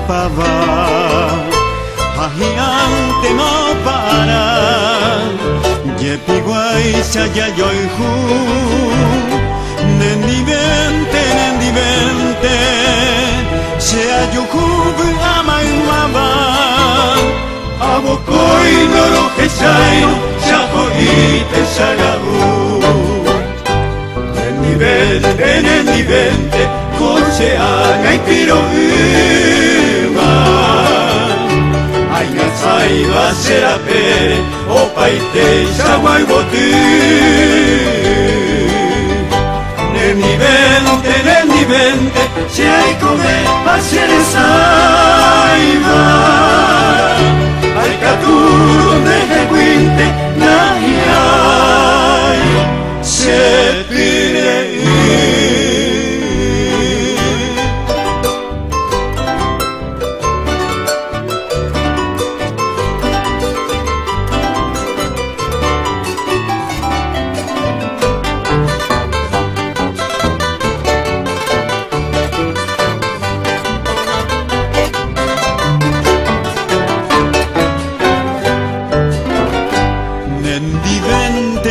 pava ahiante no para yepiguay chayayoy hu nendivente se ayukubu amay mama abokoy noro hechaino chajoite sagabu nendivente coche haga y piro ay nasai va ser a pere o paite chaguay botu nendivente si hay comer va ser saiba al caturo de jeguinte nahi se pide.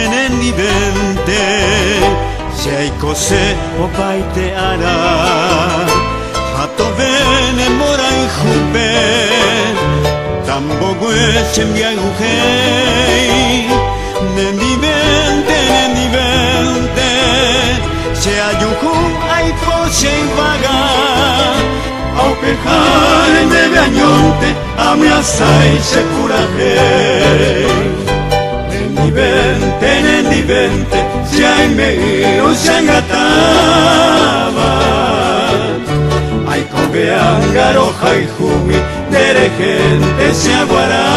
Nendivente si hay cose o paite ara hato vene mora y jupe tampoco es envía y ujei nendivente si hay uju hay coche y vaga au pejar en debe añonte a mi asai se curaje nendivente si hay medio se angataba hay cobeangaro hay jumi dere gente se aguará